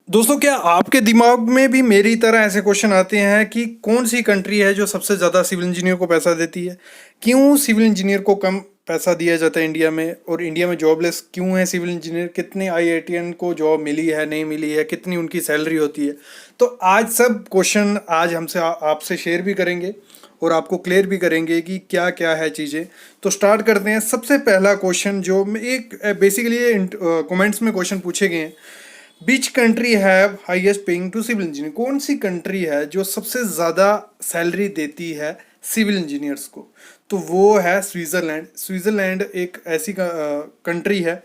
दोस्तों, क्या आपके दिमाग में भी मेरी तरह ऐसे क्वेश्चन आते हैं कि कौन सी कंट्री है जो सबसे ज़्यादा सिविल इंजीनियर को पैसा देती है? क्यों सिविल इंजीनियर को कम पैसा दिया जाता है इंडिया में? और इंडिया में जॉबलेस क्यों है सिविल इंजीनियर? कितने आईआईटीएन को जॉब मिली है, नहीं मिली है, कितनी उनकी सैलरी होती है? तो आज सब क्वेश्चन आज हमसे आपसे शेयर भी करेंगे और आपको क्लियर भी करेंगे कि क्या क्या है चीज़ें। तो स्टार्ट करते हैं। सबसे पहला क्वेश्चन जो एक बेसिकली कमेंट्स में क्वेश्चन पूछे गए हैं, which country have highest paying to civil engineer? कौन सी कंट्री है जो सबसे ज़्यादा सैलरी देती है सिविल इंजीनियर्स को? तो वो है स्विट्ज़रलैंड। स्विट्ज़रलैंड एक ऐसी कंट्री है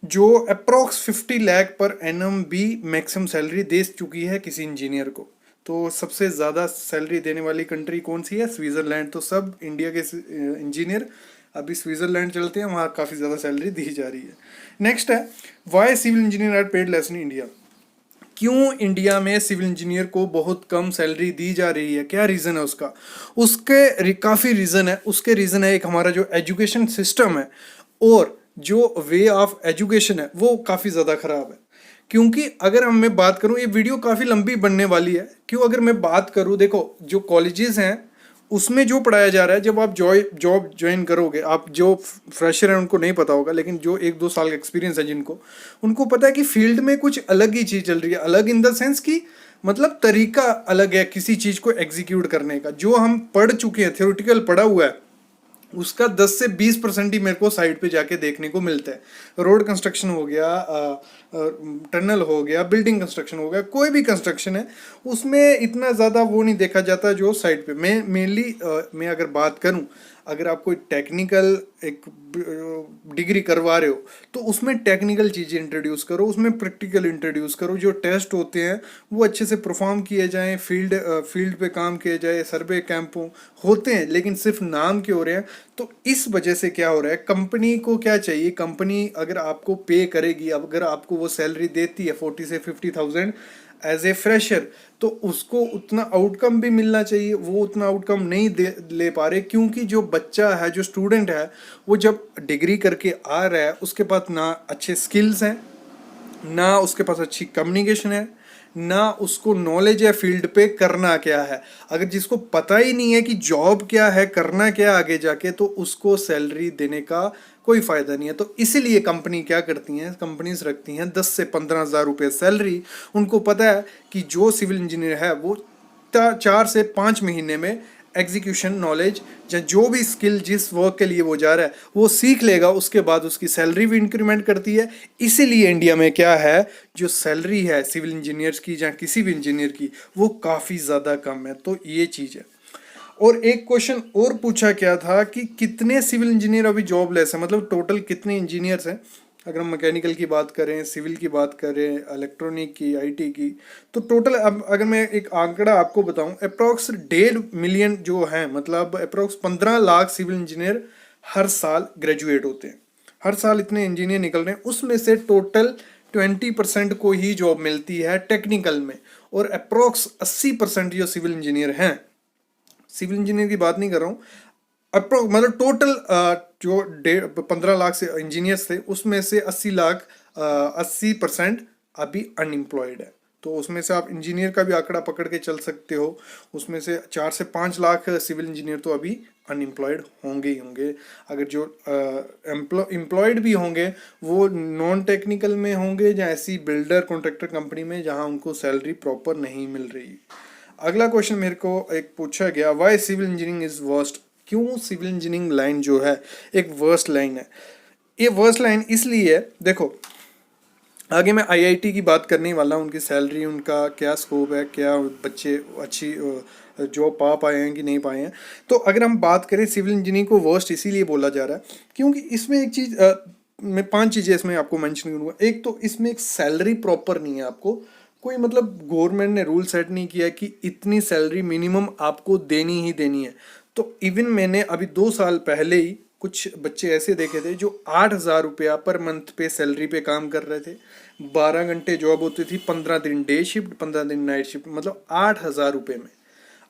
जो अप्रोक्स 50 लाख पर एनम भी मैक्सिमम सैलरी दे चुकी है किसी इंजीनियर को। तो सबसे ज़्यादा सैलरी देने वाली कंट्री कौन सी है? स्विट्ज़रलैंड। तो सब इंडिया के इंजीनियर अभी स्विट्ज़रलैंड चलते हैं, वहाँ काफ़ी ज़्यादा सैलरी दी जा रही है। नेक्स्ट है, why civil engineer are paid less in India? क्यों इंडिया में सिविल इंजीनियर को बहुत कम सैलरी दी जा रही है? क्या रीज़न है उसका? उसके काफ़ी रीज़न है। उसके रीज़न है, एक हमारा जो एजुकेशन सिस्टम है और जो वे ऑफ एजुकेशन है वो काफ़ी ज़्यादा ख़राब है। क्योंकि अगर मैं बात करूं, ये वीडियो काफ़ी लंबी बनने वाली है। क्यों? अगर मैं बात करूं, देखो जो कॉलेजेस हैं उसमें जो पढ़ाया जा रहा है, जब आप जॉब ज्वाइन करोगे, आप जो फ्रेशर हैं उनको नहीं पता होगा, लेकिन जो 1-2 साल का एक्सपीरियंस है जिनको, उनको पता है कि फील्ड में कुछ अलग ही चीज़ चल रही है। अलग इन द सेंस कि मतलब तरीका अलग है किसी चीज़ को एग्जीक्यूट करने का। जो हम पढ़ चुके हैं, थ्योरेटिकल पढ़ा हुआ है, उसका 10 से 20% ही मेरे को साइड पे जाके देखने को मिलता है। रोड कंस्ट्रक्शन हो गया, टनल हो गया, बिल्डिंग कंस्ट्रक्शन हो गया, कोई भी कंस्ट्रक्शन है, उसमें इतना ज़्यादा वो नहीं देखा जाता जो साइड पे। मैं मेनली मैं अगर बात करूं, अगर आप कोई टेक्निकल एक डिग्री करवा रहे हो तो उसमें टेक्निकल चीज़ें इंट्रोड्यूस करो, उसमें प्रैक्टिकल इंट्रोड्यूस करो, जो टेस्ट होते हैं वो अच्छे से परफॉर्म किए जाएं, फील्ड पे काम किए जाए, सर्वे कैंपों होते हैं, लेकिन सिर्फ नाम के हो रहे हैं। तो इस वजह से क्या हो रहा है, कंपनी को क्या चाहिए? कंपनी अगर आपको पे करेगी, अगर आपको वो सैलरी देती है 40 से 50,000 एज ए फ्रेशर, तो उसको उतना आउटकम भी मिलना चाहिए। वो उतना आउटकम नहीं ले पा रहे, क्योंकि जो बच्चा है, जो स्टूडेंट है, वो जब डिग्री करके आ रहा है उसके पास ना अच्छे स्किल्स हैं, ना उसके पास अच्छी कम्युनिकेशन है, ना उसको नॉलेज है फील्ड पे करना क्या है। अगर जिसको पता ही नहीं है कि जॉब क्या है, करना क्या आगे जाके, तो उसको सैलरी देने का कोई फ़ायदा नहीं है। तो इसीलिए कंपनी क्या करती हैं, कंपनीज रखती हैं 10 से 15 हज़ार रुपये सैलरी। उनको पता है कि जो सिविल इंजीनियर है वो 4 से 5 महीने में एग्जीक्यूशन नॉलेज या जो भी स्किल जिस वर्क के लिए वो जा रहा है वो सीख लेगा, उसके बाद उसकी सैलरी भी इंक्रीमेंट करती है। इसीलिए इंडिया में क्या है, जो सैलरी है सिविल इंजीनियर्स की या किसी भी इंजीनियर की, वो काफ़ी ज़्यादा कम है। तो ये चीज़ है। और एक क्वेश्चन और पूछा क्या था कि कितने सिविल इंजीनियर अभी जॉबलेस है, मतलब टोटल कितने इंजीनियर्स हैं? अगर हम मैकेनिकल की बात करें, सिविल की बात करें, इलेक्ट्रॉनिक की, आईटी की, तो टोटल अब अगर मैं एक आंकड़ा आपको बताऊं, अप्रोक्स 1.5 मिलियन जो है, मतलब अप्रोक्स 15 लाख सिविल इंजीनियर हर साल ग्रेजुएट होते हैं। हर साल इतने इंजीनियर निकल रहे हैं, उसमें से टोटल 20% को ही जॉब मिलती है टेक्निकल में, और अप्रोक्स 80% जो सिविल इंजीनियर हैं, सिविल इंजीनियर की बात नहीं कर रहा हूँ, अप्रोक्स मतलब टोटल जो 15 लाख से इंजीनियर्स थे उसमें से 80 लाख 80% अभी अनएम्प्लॉयड है। तो उसमें से आप इंजीनियर का भी आंकड़ा पकड़ के चल सकते हो, उसमें से 4 से 5 लाख सिविल इंजीनियर तो अभी अनएम्प्लॉयड होंगे ही होंगे। अगर जो एम्प्लॉयड भी होंगे वो नॉन टेक्निकल में होंगे या ऐसी बिल्डर कॉन्ट्रैक्टर कंपनी में जहां उनको सैलरी प्रॉपर नहीं मिल रही। अगला क्वेश्चन मेरे को एक पूछा गया, why civil engineering is worst? क्यों सिविल इंजीनियरिंग लाइन जो है एक वर्स्ट लाइन है? ये वर्स्ट लाइन इसलिए है, देखो आगे मैं आईआईटी की बात करने वाला हूँ, उनकी सैलरी, उनका क्या स्कोप है, क्या बच्चे अच्छी जॉब पा पाए हैं कि नहीं पाए हैं। तो अगर हम बात करें सिविल इंजीनियरिंग को वर्स्ट इसीलिए बोला जा रहा है क्योंकि इसमें एक चीज़ मैं 5 चीज़ें इसमें आपको मेंशन करूँगा। एक तो इसमें एक सैलरी प्रॉपर नहीं है, आपको कोई मतलब गवर्नमेंट ने रूल सेट नहीं किया कि इतनी सैलरी मिनिमम आपको देनी ही देनी है। तो इवन मैंने अभी 2 साल पहले ही कुछ बच्चे ऐसे देखे थे जो 8,000 रुपया पर मंथ पे सैलरी पे काम कर रहे थे। 12 घंटे जॉब होती थी, 15 दिन डे शिफ्ट, 15 दिन नाइट शिफ्ट, मतलब 8,000 रुपये में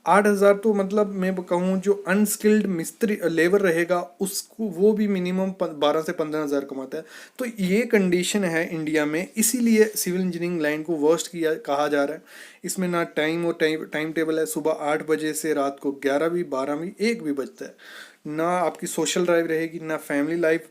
8,000 तो मतलब मैं कहूँ जो अनस्किल्ड मिस्त्री लेबर रहेगा उसको वो भी मिनिमम 12 से 15 हज़ार कमाता है। तो ये कंडीशन है इंडिया में, इसीलिए सिविल इंजीनियरिंग लाइन को वर्स्ट किया कहा जा रहा है। इसमें ना टाइम और टाइम टेबल है, सुबह 8 बजे से रात को 11 भी 12 भी 1 भी बजता है। ना आपकी सोशल ड्राइव रहेगी, ना फैमिली लाइफ,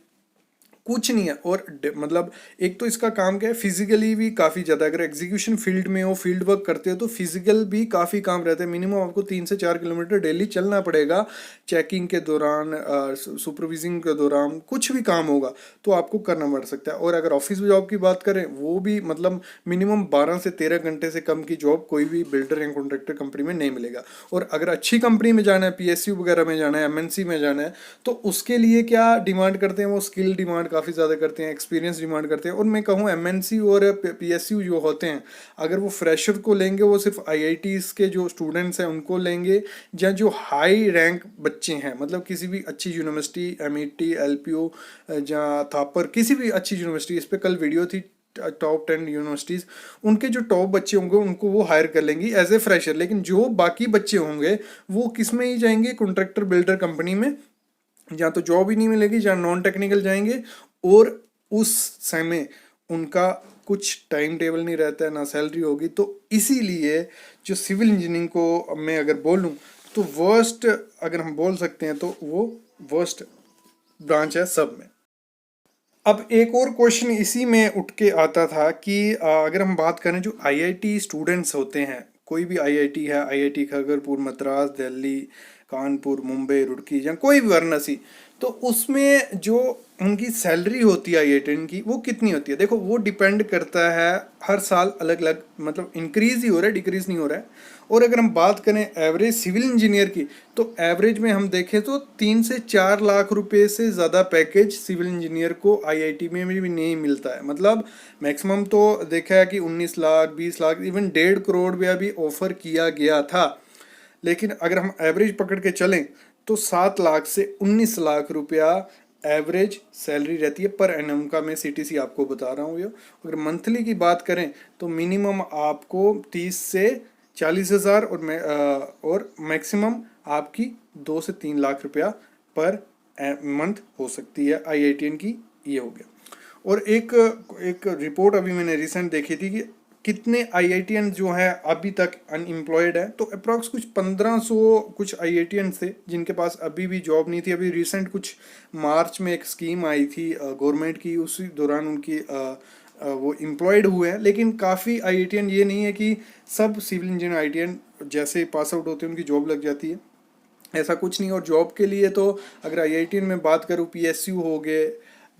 कुछ नहीं है। और मतलब एक तो इसका काम क्या है, फिजिकली भी काफ़ी ज़्यादा, अगर एग्जीक्यूशन फील्ड में हो, फील्ड वर्क करते हो तो फिजिकल भी काफ़ी काम रहता है। मिनिमम आपको 3 से 4 किलोमीटर डेली चलना पड़ेगा। चेकिंग के दौरान, सुपरविजिंग के दौरान, कुछ भी काम होगा तो आपको करना पड़ सकता है। और अगर ऑफिस जॉब की बात करें, वो भी मतलब मिनिमम 12 से 13 घंटे से कम की जॉब कोई भी बिल्डर या कॉन्ट्रैक्टर कंपनी में नहीं मिलेगा। और अगर अच्छी कंपनी में जाना है, पीएसयू वगैरह में जाना है, एमएनसी में जाना है, तो उसके लिए क्या डिमांड करते हैं, वो स्किल डिमांड काफ़ी ज़्यादा करते हैं, एक्सपीरियंस डिमांड करते हैं। और मैं कहूँ एमएनसी और पीएसयू जो होते हैं, अगर वो फ्रेशर को लेंगे, वो सिर्फ आईआईटीज़ के जो स्टूडेंट्स हैं उनको लेंगे, या जो हाई रैंक बच्चे हैं, मतलब किसी भी अच्छी यूनिवर्सिटी, एमईटी, एलपीयू या थापर, किसी भी अच्छी यूनिवर्सिटी, इस पर कल वीडियो थी टॉप 10 यूनिवर्सिटीज़, उनके जो टॉप बच्चे होंगे उनको वो हायर कर लेंगी एज ए फ्रेशर। लेकिन जो बाकी बच्चे होंगे वो किस में ही जाएंगे, कॉन्ट्रैक्टर बिल्डर कंपनी में, या तो जॉब ही नहीं मिलेगी, या नॉन टेक्निकल जाएंगे। और उस समय उनका कुछ टाइम टेबल नहीं रहता है, ना सैलरी होगी। तो इसीलिए जो सिविल इंजीनियरिंग को मैं अगर बोलूँ तो वर्स्ट, अगर हम बोल सकते हैं तो वो वर्स्ट ब्रांच है सब में। अब एक और क्वेश्चन इसी में उठ के आता था कि अगर हम बात करें जो आईआईटी स्टूडेंट्स होते हैं, कोई भी आईआईटी है, आईआईटी खड़गपुर, मद्रास, दिल्ली, कानपुर, मुंबई, रुड़की, या कोई भी वाराणसी, तो उसमें जो उनकी सैलरी होती है आईआईटी की, वो कितनी होती है? देखो, वो डिपेंड करता है, हर साल अलग अलग, मतलब इंक्रीज ही हो रहा है, डिक्रीज नहीं हो रहा है। और अगर हम बात करें एवरेज सिविल इंजीनियर की, तो एवरेज में हम देखें तो 3 से 4 लाख रुपए से ज़्यादा पैकेज सिविल इंजीनियर को आईआईटी में भी नहीं मिलता है। मतलब मैक्सिमम तो देखा है कि 19 लाख, 20 लाख, इवन 1.5 करोड़ में अभी ऑफर किया गया था। लेकिन अगर हम एवरेज पकड़ के चलें तो 7 लाख से 19 लाख रुपया एवरेज सैलरी रहती है पर एनम का। मैं सीटीसी आपको बता रहा हूँ ये। अगर मंथली की बात करें तो मिनिमम आपको 30 से 40 हज़ार, और मैक्सिमम आपकी 2 से 3 लाख रुपया पर मंथ हो सकती है आईआईटीएन की। ये हो गया। और एक एक रिपोर्ट अभी मैंने रिसेंट देखी थी कि कितने आईआईटीएन जो हैं अभी तक अनएम्प्लॉयड है, तो अप्रॉक्स कुछ 1500 कुछ आईआईटीएन थे जिनके पास अभी भी जॉब नहीं थी। अभी रिसेंट कुछ मार्च में एक स्कीम आई थी गवर्नमेंट की, उसी दौरान उनकी वो एम्प्लॉयड हुए हैं। लेकिन काफ़ी आईआईटीएन, ये नहीं है कि सब सिविल इंजीनियर आईआईटीएन जैसे पास आउट होते हैं उनकी जॉब लग जाती है, ऐसा कुछ नहीं। और जॉब के लिए तो अगर आईआईटीएन में बात करूँ, पीएसयू हो गए,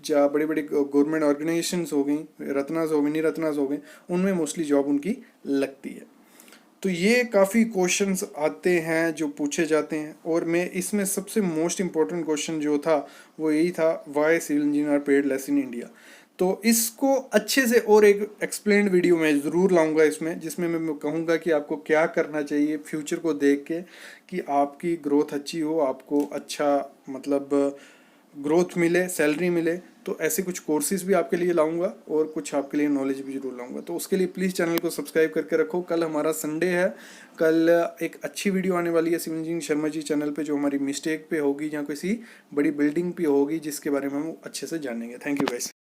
या बड़ी बड़ी गवर्नमेंट ऑर्गेनाइजेशंस हो गई, रत्नास हो गई, नहीं रत्नास हो गई, उनमें मोस्टली जॉब उनकी लगती है। तो ये काफ़ी क्वेश्चंस आते हैं जो पूछे जाते हैं। और मैं इसमें सबसे मोस्ट इम्पोर्टेंट क्वेश्चन जो था वो यही था, why civil engineer paid less in India. तो इसको अच्छे से और एक एक्सप्लेन्ड वीडियो मैं ज़रूर लाऊंगा इसमें, जिसमें मैं कहूँगा कि आपको क्या करना चाहिए फ्यूचर को देख के कि आपकी ग्रोथ अच्छी हो, आपको अच्छा मतलब ग्रोथ मिले, सैलरी मिले। तो ऐसे कुछ कोर्सेज भी आपके लिए लाऊंगा और कुछ आपके लिए नॉलेज भी जरूर लाऊंगा। तो उसके लिए प्लीज़ चैनल को सब्सक्राइब करके रखो। कल हमारा संडे है, कल एक अच्छी वीडियो आने वाली है civil engineering Sharma ji channel पे, जो हमारी मिस्टेक पे होगी या किसी बड़ी बिल्डिंग पे होगी, जिसके बारे में हम अच्छे से जानेंगे। Thank you guys.